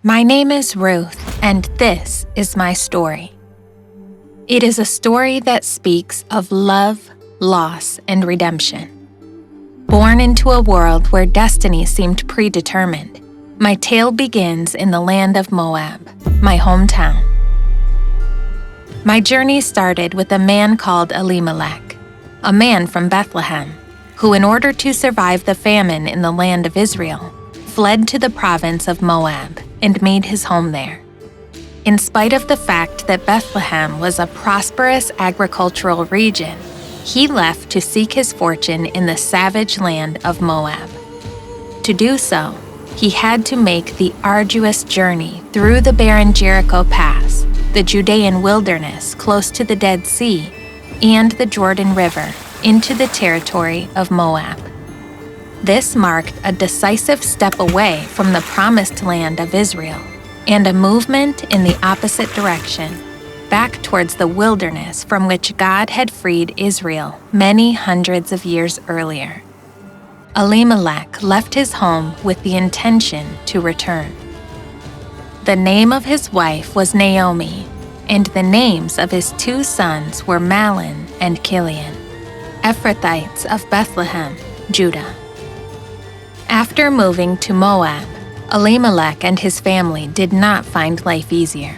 My name is Ruth, and this is my story. It is a story that speaks of love, loss, and redemption. Born into a world where destiny seemed predetermined, my tale begins in the land of Moab, my hometown. My journey started with a man called Elimelech, a man from Bethlehem, who, in order to survive the famine in the land of Israel, fled to the province of Moab and made his home there. In spite of the fact that Bethlehem was a prosperous agricultural region, he left to seek his fortune in the savage land of Moab. To do so, he had to make the arduous journey through the barren Jericho Pass, the Judean wilderness close to the Dead Sea, and the Jordan River into the territory of Moab. This marked a decisive step away from the promised land of Israel and a movement in the opposite direction, back towards the wilderness from which God had freed Israel many hundreds of years earlier. Elimelech left his home with the intention to return. The name of his wife was Naomi, and the names of his two sons were Mahlon and Chilion, Ephrathites of Bethlehem, Judah. After moving to Moab, Elimelech and his family did not find life easier.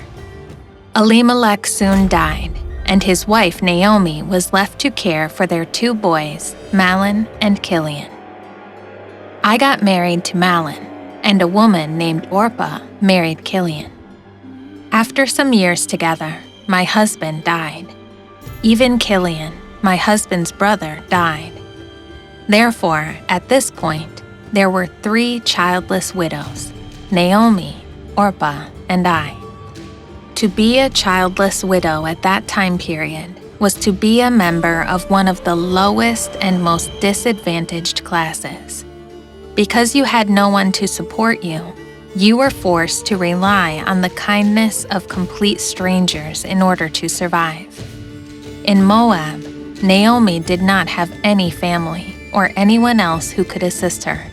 Elimelech soon died, and his wife Naomi was left to care for their two boys, Mahlon and Chilion. I got married to Mahlon, and a woman named Orpah married Chilion. After some years together, my husband died. Even Chilion, my husband's brother, died. Therefore, at this point, there were 3 childless widows, Naomi, Orpah, and I. To be a childless widow at that time period was to be a member of one of the lowest and most disadvantaged classes. Because you had no one to support you, you were forced to rely on the kindness of complete strangers in order to survive. In Moab, Naomi did not have any family or anyone else who could assist her.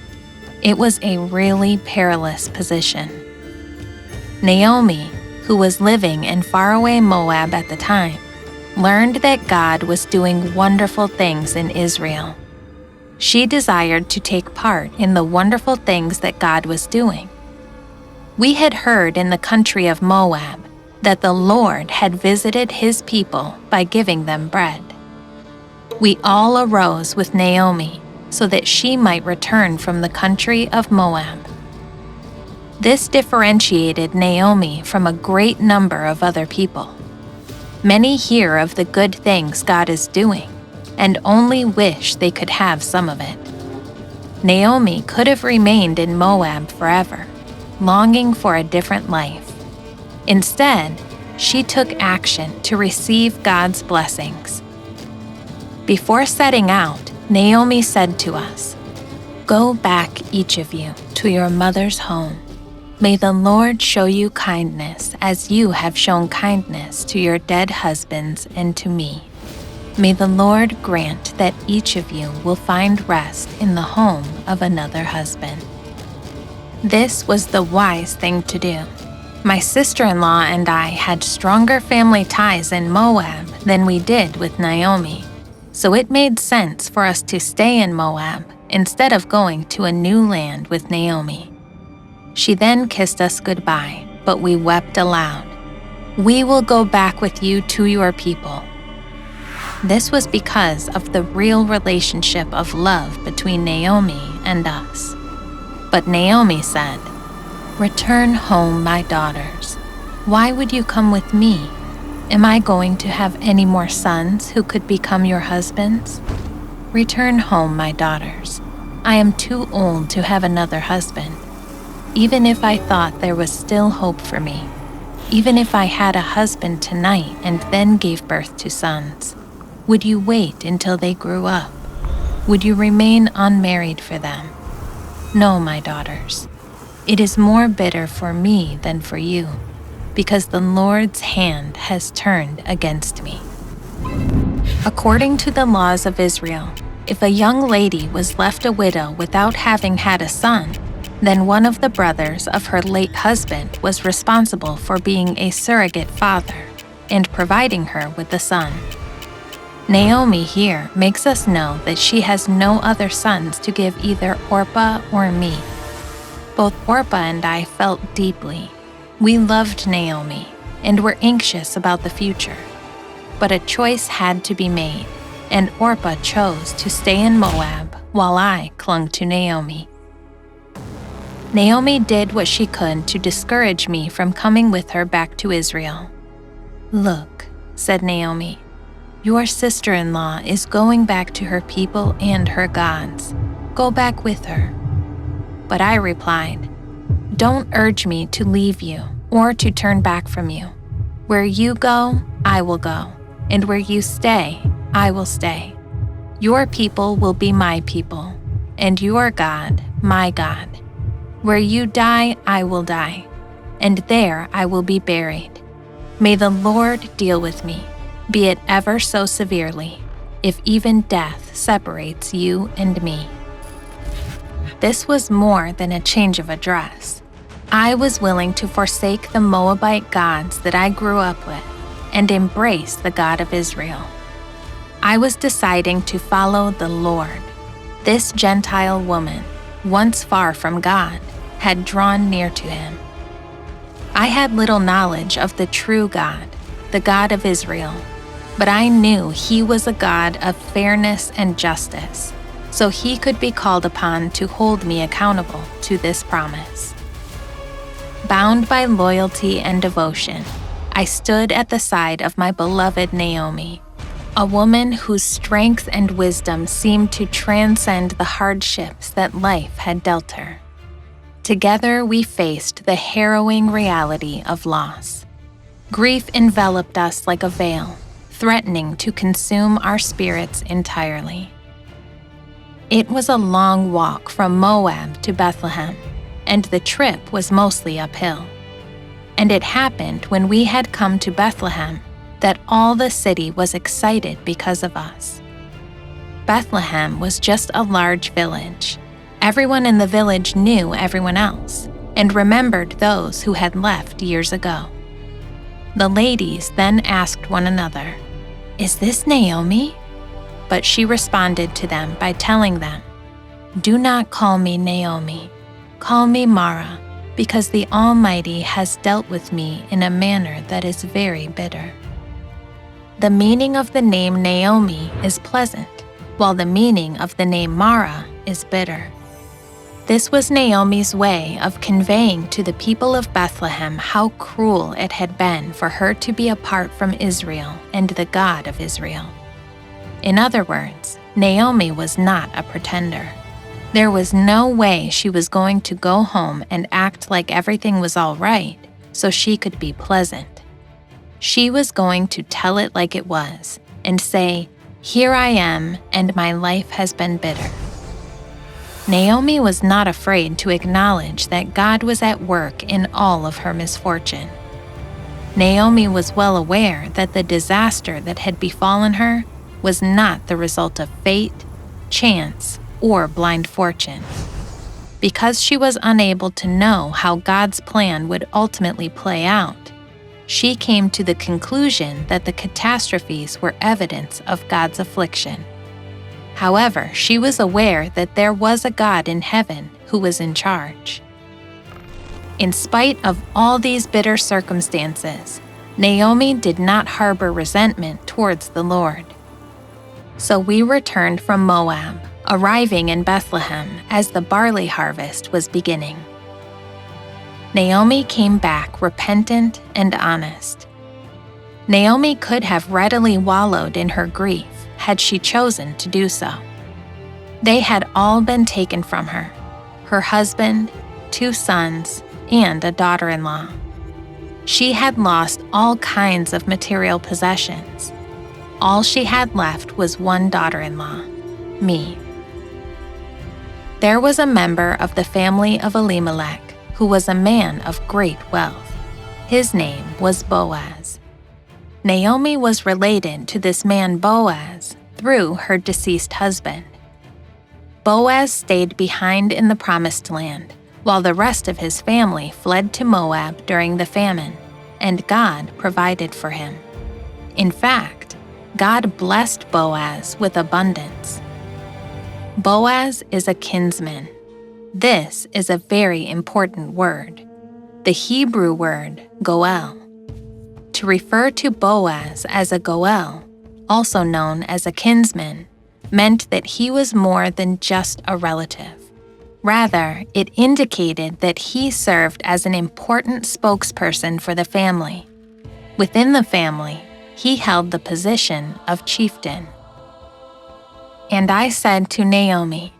It was a really perilous position. Naomi, who was living in faraway Moab at the time, learned that God was doing wonderful things in Israel. She desired to take part in the wonderful things that God was doing. We had heard in the country of Moab that the Lord had visited his people by giving them bread. We all arose with Naomi so that she might return from the country of Moab. This differentiated Naomi from a great number of other people. Many hear of the good things God is doing and only wish they could have some of it. Naomi could have remained in Moab forever, longing for a different life. Instead, she took action to receive God's blessings. Before setting out, Naomi said to us, "Go back, each of you, to your mother's home. May the Lord show you kindness as you have shown kindness to your dead husbands and to me. May the Lord grant that each of you will find rest in the home of another husband." This was the wise thing to do. My sister-in-law and I had stronger family ties in Moab than we did with Naomi, so it made sense for us to stay in Moab instead of going to a new land with Naomi. She then kissed us goodbye, but we wept aloud. "We will go back with you to your people." This was because of the real relationship of love between Naomi and us. But Naomi said, "Return home, my daughters. Why would you come with me? Am I going to have any more sons who could become your husbands? Return home, my daughters. I am too old to have another husband. Even if I thought there was still hope for me, even if I had a husband tonight and then gave birth to sons, would you wait until they grew up? Would you remain unmarried for them? No, my daughters. It is more bitter for me than for you, because the Lord's hand has turned against me." According to the laws of Israel, if a young lady was left a widow without having had a son, Then one of the brothers of her late husband was responsible for being a surrogate father and providing her with a son. Naomi here makes us know that she has no other sons to give either Orpah or me. Both Orpah and I felt deeply. We loved Naomi and were anxious about the future. But a choice had to be made, and Orpah chose to stay in Moab while I clung to Naomi. Naomi did what she could to discourage me from coming with her back to Israel. "Look," said Naomi, "your sister-in-law is going back to her people and her gods. Go back with her." But I replied, "Don't urge me to leave you or to turn back from you. Where you go, I will go, and where you stay, I will stay. Your people will be my people, and your God, my God. Where you die, I will die, and there I will be buried. May the Lord deal with me, be it ever so severely, if even death separates you and me." This was more than a change of address. I was willing to forsake the Moabite gods that I grew up with and embrace the God of Israel. I was deciding to follow the Lord. This Gentile woman, once far from God, had drawn near to him. I had little knowledge of the true God, the God of Israel, but I knew he was a God of fairness and justice, so he could be called upon to hold me accountable to this promise. Bound by loyalty and devotion, I stood at the side of my beloved Naomi, a woman whose strength and wisdom seemed to transcend the hardships that life had dealt her. Together we faced the harrowing reality of loss. Grief enveloped us like a veil, threatening to consume our spirits entirely. It was a long walk from Moab to Bethlehem, and the trip was mostly uphill. And it happened when we had come to Bethlehem that all the city was excited because of us. Bethlehem was just a large village. Everyone in the village knew everyone else and remembered those who had left years ago. The ladies then asked one another, "Is this Naomi?" But she responded to them by telling them, "Do not call me Naomi. Call me Mara, because the Almighty has dealt with me in a manner that is very bitter." The meaning of the name Naomi is pleasant, while the meaning of the name Mara is bitter. This was Naomi's way of conveying to the people of Bethlehem how cruel it had been for her to be apart from Israel and the God of Israel. In other words, Naomi was not a pretender. There was no way she was going to go home and act like everything was all right so she could be pleasant. She was going to tell it like it was and say, "Here I am, and my life has been bitter." Naomi was not afraid to acknowledge that God was at work in all of her misfortune. Naomi was well aware that the disaster that had befallen her was not the result of fate, chance, or blind fortune. Because she was unable to know how God's plan would ultimately play out, she came to the conclusion that the catastrophes were evidence of God's affliction. However, she was aware that there was a God in heaven who was in charge. In spite of all these bitter circumstances, Naomi did not harbor resentment towards the Lord. So we returned from Moab, arriving in Bethlehem as the barley harvest was beginning. Naomi came back repentant and honest. Naomi could have readily wallowed in her grief had she chosen to do so. They had all been taken from her, her husband, 2 sons, and a daughter-in-law. She had lost all kinds of material possessions. All she had left was one daughter-in-law, me. There was a member of the family of Elimelech who was a man of great wealth. His name was Boaz. Naomi was related to this man Boaz through her deceased husband. Boaz stayed behind in the Promised Land, while the rest of his family fled to Moab during the famine, and God provided for him. In fact, God blessed Boaz with abundance. Boaz is a kinsman. This is a very important word, the Hebrew word goel. To refer to Boaz as a goel, also known as a kinsman, meant that he was more than just a relative. Rather, it indicated that he served as an important spokesperson for the family. Within the family, he held the position of chieftain. And I said to Naomi,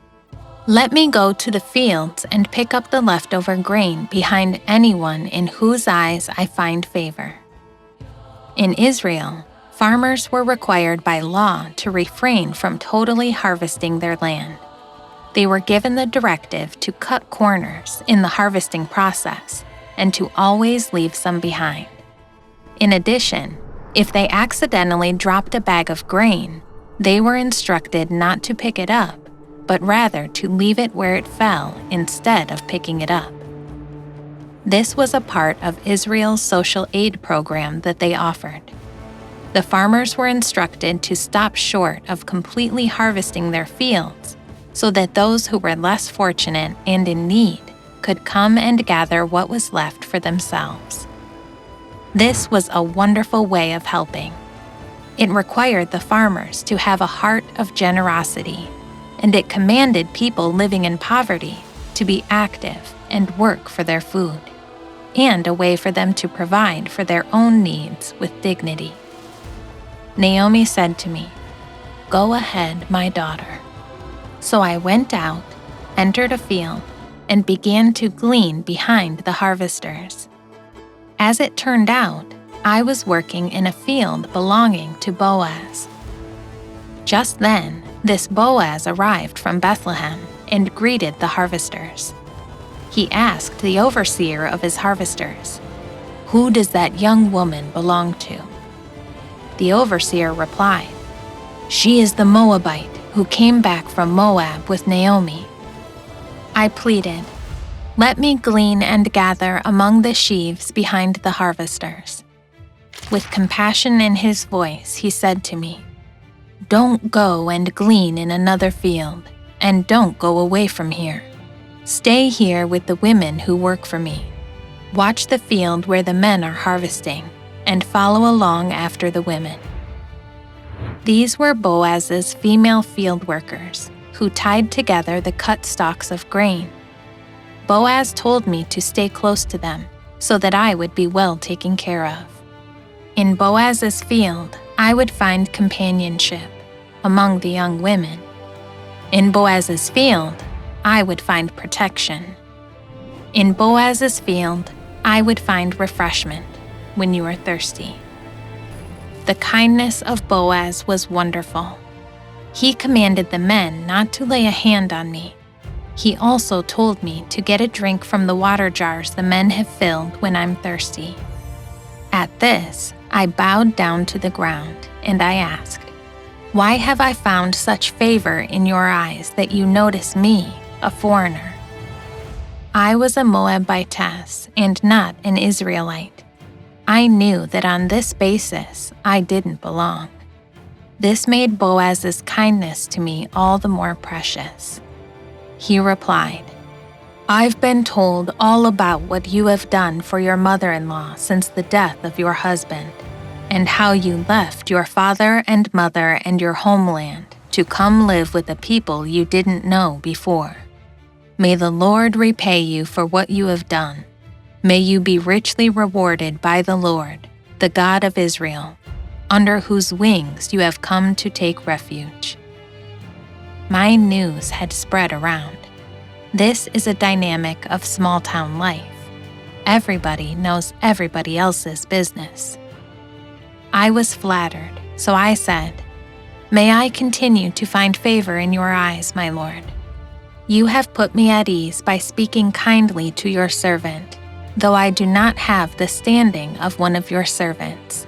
"Let me go to the fields and pick up the leftover grain behind anyone in whose eyes I find favor." In Israel, farmers were required by law to refrain from totally harvesting their land. They were given the directive to cut corners in the harvesting process and to always leave some behind. In addition, if they accidentally dropped a bag of grain, they were instructed not to pick it up, but rather to leave it where it fell instead of picking it up. This was a part of Israel's social aid program that they offered. The farmers were instructed to stop short of completely harvesting their fields so that those who were less fortunate and in need could come and gather what was left for themselves. This was a wonderful way of helping. It required the farmers to have a heart of generosity, and it commanded people living in poverty to be active and work for their food, and a way for them to provide for their own needs with dignity. Naomi said to me, "Go ahead, my daughter." So I went out, entered a field, and began to glean behind the harvesters. As it turned out, I was working in a field belonging to Boaz. Just then, this Boaz arrived from Bethlehem and greeted the harvesters. He asked the overseer of his harvesters, "Who does that young woman belong to?" The overseer replied, "She is the Moabite who came back from Moab with Naomi." I pleaded, "Let me glean and gather among the sheaves behind the harvesters." With compassion in his voice, he said to me, "Don't go and glean in another field, and don't go away from here. Stay here with the women who work for me. Watch the field where the men are harvesting, and follow along after the women." These were Boaz's female field workers, who tied together the cut stalks of grain. Boaz told me to stay close to them, so that I would be well taken care of. In Boaz's field, I would find companionship among the young women. In Boaz's field, I would find protection. In Boaz's field, I would find refreshment when you are thirsty. The kindness of Boaz was wonderful. He commanded the men not to lay a hand on me. He also told me to get a drink from the water jars the men have filled when I'm thirsty. At this, I bowed down to the ground, and I asked, "Why have I found such favor in your eyes that you notice me, a foreigner?" I was a Moabitess and not an Israelite. I knew that on this basis I didn't belong. This made Boaz's kindness to me all the more precious. He replied, "I've been told all about what you have done for your mother-in-law since the death of your husband, and how you left your father and mother and your homeland to come live with a people you didn't know before. May the Lord repay you for what you have done. May you be richly rewarded by the Lord, the God of Israel, under whose wings you have come to take refuge." My news had spread around. This is a dynamic of small-town life. Everybody knows everybody else's business. I was flattered, so I said, "May I continue to find favor in your eyes, my Lord. You have put me at ease by speaking kindly to your servant, though I do not have the standing of one of your servants."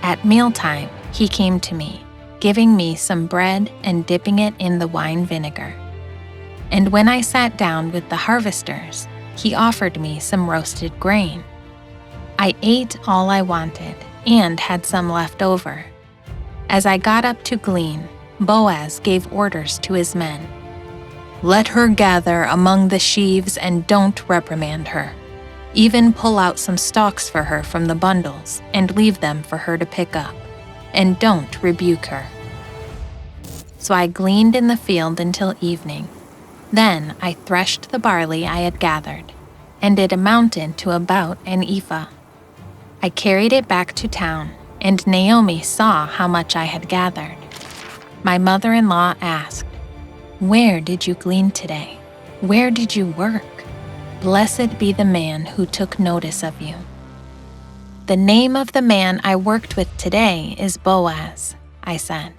At mealtime, he came to me, giving me some bread and dipping it in the wine vinegar. And when I sat down with the harvesters, he offered me some roasted grain. I ate all I wanted and had some left over. As I got up to glean, Boaz gave orders to his men. "Let her gather among the sheaves and don't reprimand her. Even pull out some stalks for her from the bundles and leave them for her to pick up, and don't rebuke her." So I gleaned in the field until evening. Then I threshed the barley I had gathered, and it amounted to about an ephah. I carried it back to town, and Naomi saw how much I had gathered. My mother-in-law asked, "Where did you glean today? Where did you work? Blessed be the man who took notice of you." "The name of the man I worked with today is Boaz," I said.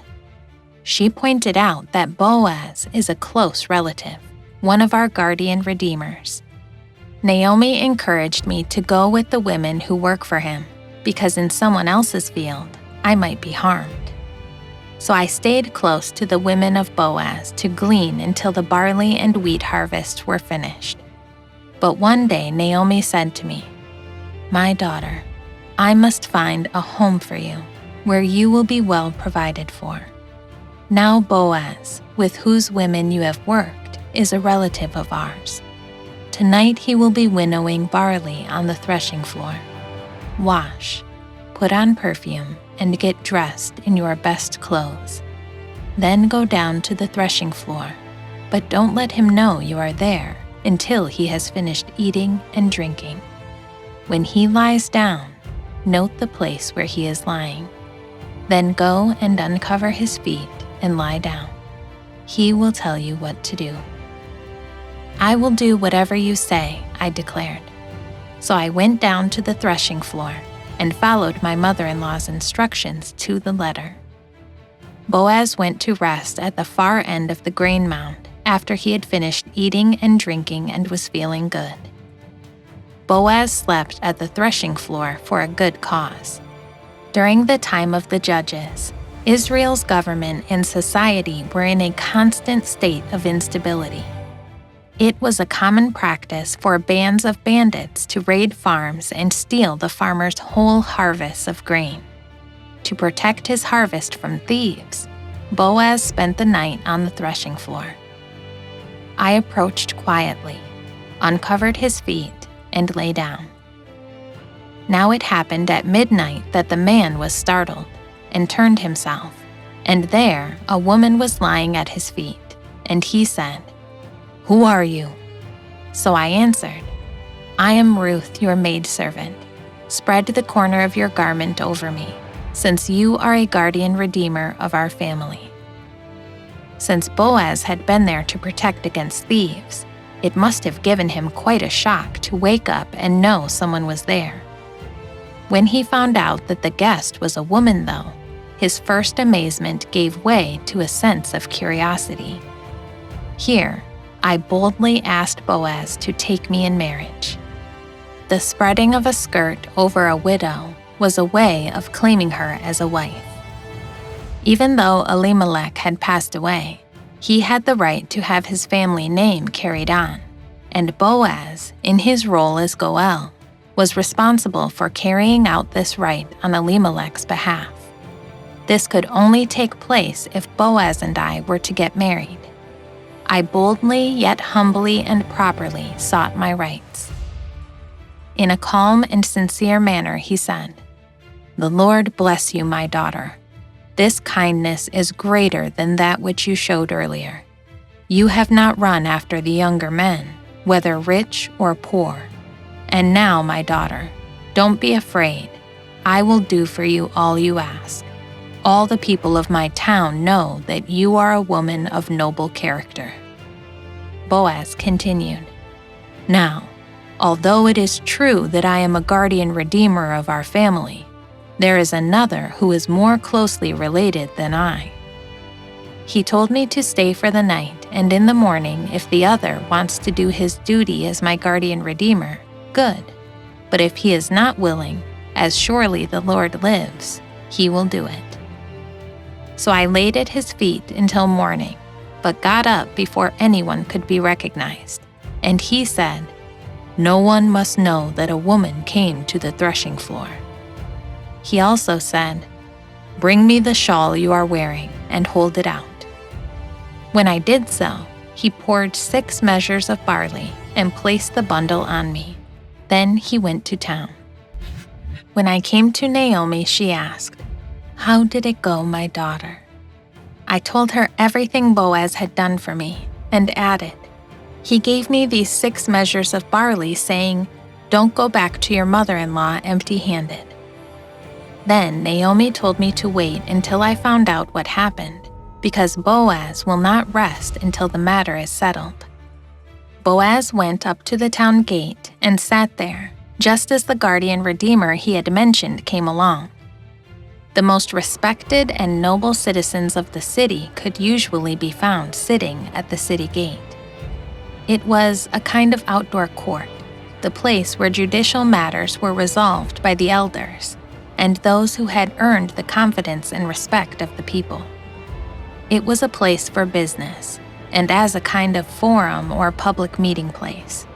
She pointed out that Boaz is a close relative, one of our guardian redeemers. Naomi encouraged me to go with the women who work for him, because in someone else's field, I might be harmed. So I stayed close to the women of Boaz to glean until the barley and wheat harvests were finished. But one day Naomi said to me, "My daughter, I must find a home for you, where you will be well provided for. Now Boaz, with whose women you have worked, is a relative of ours. Tonight he will be winnowing barley on the threshing floor. Wash, put on perfume, and get dressed in your best clothes. Then go down to the threshing floor, but don't let him know you are there until he has finished eating and drinking. When he lies down, note the place where he is lying. Then go and uncover his feet and lie down. He will tell you what to do." "I will do whatever you say," I declared. So I went down to the threshing floor and followed my mother-in-law's instructions to the letter. Boaz went to rest at the far end of the grain mound after he had finished eating and drinking and was feeling good. Boaz slept at the threshing floor for a good cause. During the time of the judges, Israel's government and society were in a constant state of instability. It was a common practice for bands of bandits to raid farms and steal the farmers' whole harvests of grain. To protect his harvest from thieves, Boaz spent the night on the threshing floor. I approached quietly, uncovered his feet, and lay down. Now it happened at midnight that the man was startled and turned himself, and there a woman was lying at his feet, and he said, "Who are you?" So I answered, "I am Ruth, your maidservant. Spread the corner of your garment over me, since you are a guardian redeemer of our family." Since Boaz had been there to protect against thieves, it must have given him quite a shock to wake up and know someone was there. When he found out that the guest was a woman, though, his first amazement gave way to a sense of curiosity. Here, I boldly asked Boaz to take me in marriage. The spreading of a skirt over a widow was a way of claiming her as a wife. Even though Elimelech had passed away, he had the right to have his family name carried on, and Boaz, in his role as Goel, was responsible for carrying out this right on Elimelech's behalf. This could only take place if Boaz and I were to get married. I boldly yet humbly and properly sought my rights. In a calm and sincere manner he said, "The Lord bless you, my daughter. This kindness is greater than that which you showed earlier. You have not run after the younger men, whether rich or poor. And now, my daughter, don't be afraid. I will do for you all you ask. All the people of my town know that you are a woman of noble character." Boaz continued, "Now, although it is true that I am a guardian redeemer of our family, there is another who is more closely related than I. He told me to stay for the night, and in the morning, if the other wants to do his duty as my guardian redeemer, good. But if he is not willing, as surely the Lord lives, he will do it." So I laid at his feet until morning, but got up before anyone could be recognized. And he said, "No one must know that a woman came to the threshing floor." He also said, "Bring me the shawl you are wearing and hold it out." When I did so, he poured 6 measures of barley and placed the bundle on me. Then he went to town. When I came to Naomi, she asked, "How did it go, my daughter?" I told her everything Boaz had done for me and added, "He gave me these 6 measures of barley, saying, 'Don't go back to your mother-in-law empty-handed.'" Then Naomi told me to wait until I found out what happened, because Boaz will not rest until the matter is settled. Boaz went up to the town gate and sat there, just as the guardian redeemer he had mentioned came along. The most respected and noble citizens of the city could usually be found sitting at the city gate. It was a kind of outdoor court, the place where judicial matters were resolved by the elders and those who had earned the confidence and respect of the people. It was a place for business, and as a kind of forum or public meeting place.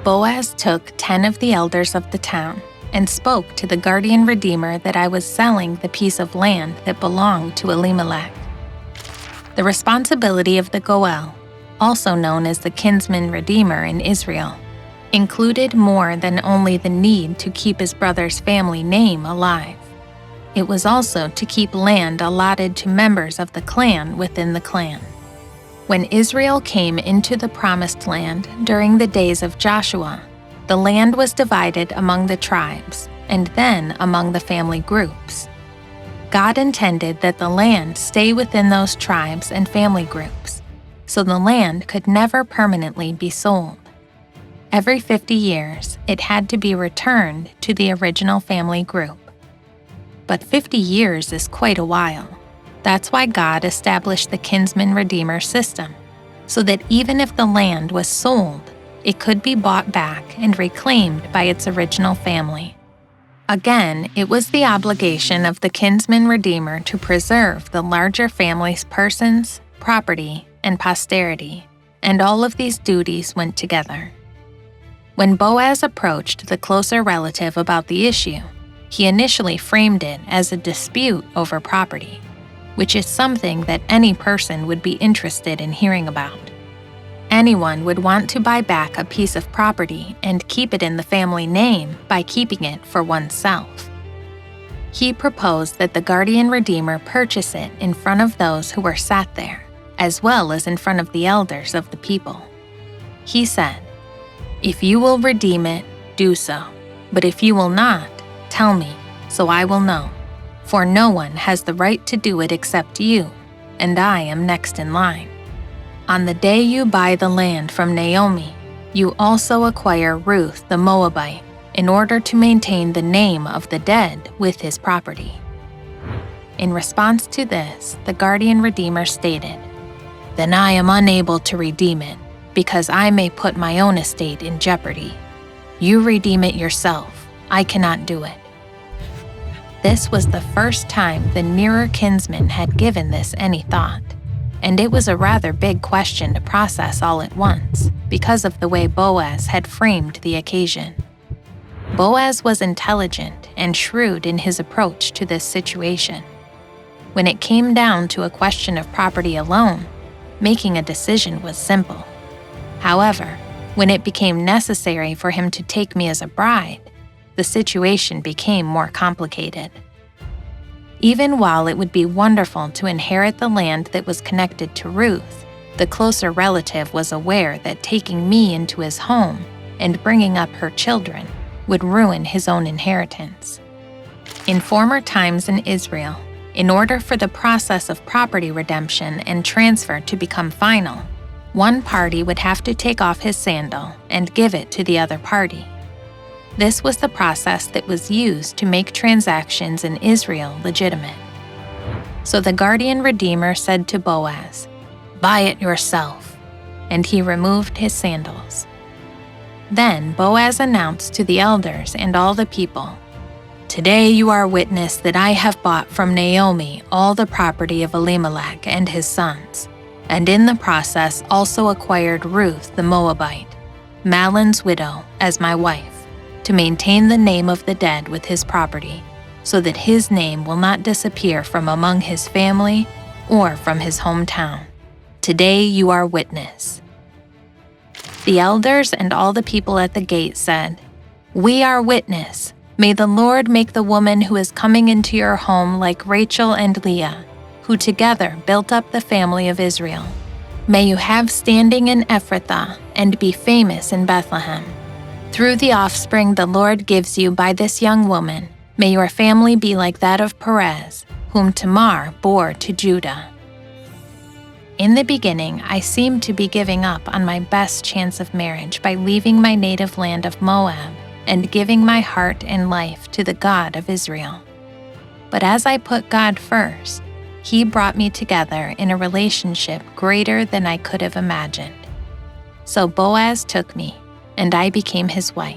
Boaz took 10 of the elders of the town and spoke to the guardian redeemer that I was selling the piece of land that belonged to Elimelech. The responsibility of the Goel, also known as the kinsman redeemer in Israel, included more than only the need to keep his brother's family name alive. It was also to keep land allotted to members of the clan within the clan. When Israel came into the Promised Land during the days of Joshua, the land was divided among the tribes and then among the family groups. God intended that the land stay within those tribes and family groups, so the land could never permanently be sold. Every 50 years, it had to be returned to the original family group. But 50 years is quite a while. That's why God established the kinsman redeemer system, so that even if the land was sold, it could be bought back and reclaimed by its original family. Again, it was the obligation of the kinsman redeemer to preserve the larger family's persons, property, and posterity, and all of these duties went together. When Boaz approached the closer relative about the issue, he initially framed it as a dispute over property, which is something that any person would be interested in hearing about. Anyone would want to buy back a piece of property and keep it in the family name by keeping it for oneself. He proposed that the guardian redeemer purchase it in front of those who were sat there, as well as in front of the elders of the people. He said, "If you will redeem it, do so. But if you will not, tell me, so I will know. For no one has the right to do it except you, and I am next in line. On the day you buy the land from Naomi, you also acquire Ruth the Moabite in order to maintain the name of the dead with his property." In response to this, the guardian redeemer stated, "Then I am unable to redeem it, because I may put my own estate in jeopardy. You redeem it yourself. I cannot do it." This was the first time the nearer kinsman had given this any thought, and it was a rather big question to process all at once because of the way Boaz had framed the occasion. Boaz was intelligent and shrewd in his approach to this situation. When it came down to a question of property alone, making a decision was simple. However, when it became necessary for him to take me as a bride, the situation became more complicated. Even while it would be wonderful to inherit the land that was connected to Ruth, the closer relative was aware that taking me into his home and bringing up her children would ruin his own inheritance. In former times in Israel, in order for the process of property redemption and transfer to become final, one party would have to take off his sandal and give it to the other party. This was the process that was used to make transactions in Israel legitimate. So the guardian redeemer said to Boaz, "Buy it yourself," and he removed his sandals. Then Boaz announced to the elders and all the people, "Today you are witness that I have bought from Naomi all the property of Elimelech and his sons. and in the process also acquired Ruth the Moabite, Mahlon's widow, as my wife, to maintain the name of the dead with his property, so that his name will not disappear from among his family or from his hometown. Today you are witness." The elders and all the people at the gate said, "We are witness. May the Lord make the woman who is coming into your home like Rachel and Leah, who together built up the family of Israel. May you have standing in Ephrathah and be famous in Bethlehem. Through the offspring the Lord gives you by this young woman, may your family be like that of Perez, whom Tamar bore to Judah." In the beginning, I seemed to be giving up on my best chance of marriage by leaving my native land of Moab and giving my heart and life to the God of Israel. But as I put God first, He brought me together in a relationship greater than I could have imagined. So Boaz took me, and I became his wife,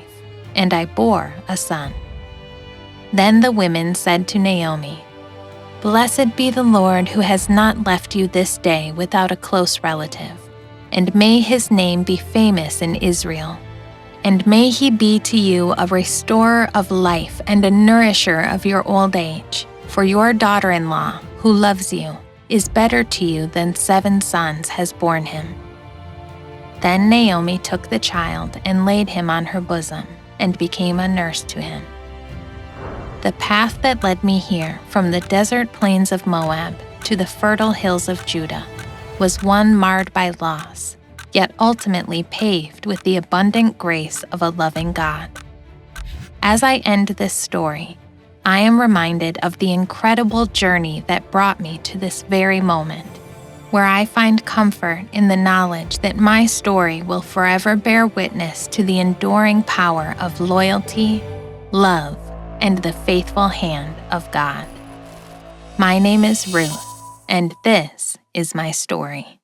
and I bore a son. Then the women said to Naomi, "Blessed be the Lord who has not left you this day without a close relative, and may his name be famous in Israel. And may he be to you a restorer of life and a nourisher of your old age, for your daughter-in-law, who loves you, is better to you than 7 sons has borne him." Then Naomi took the child and laid him on her bosom, and became a nurse to him. The path that led me here from the desert plains of Moab to the fertile hills of Judah was one marred by loss, yet ultimately paved with the abundant grace of a loving God. As I end this story, I am reminded of the incredible journey that brought me to this very moment, where I find comfort in the knowledge that my story will forever bear witness to the enduring power of loyalty, love, and the faithful hand of God. My name is Ruth, and this is my story.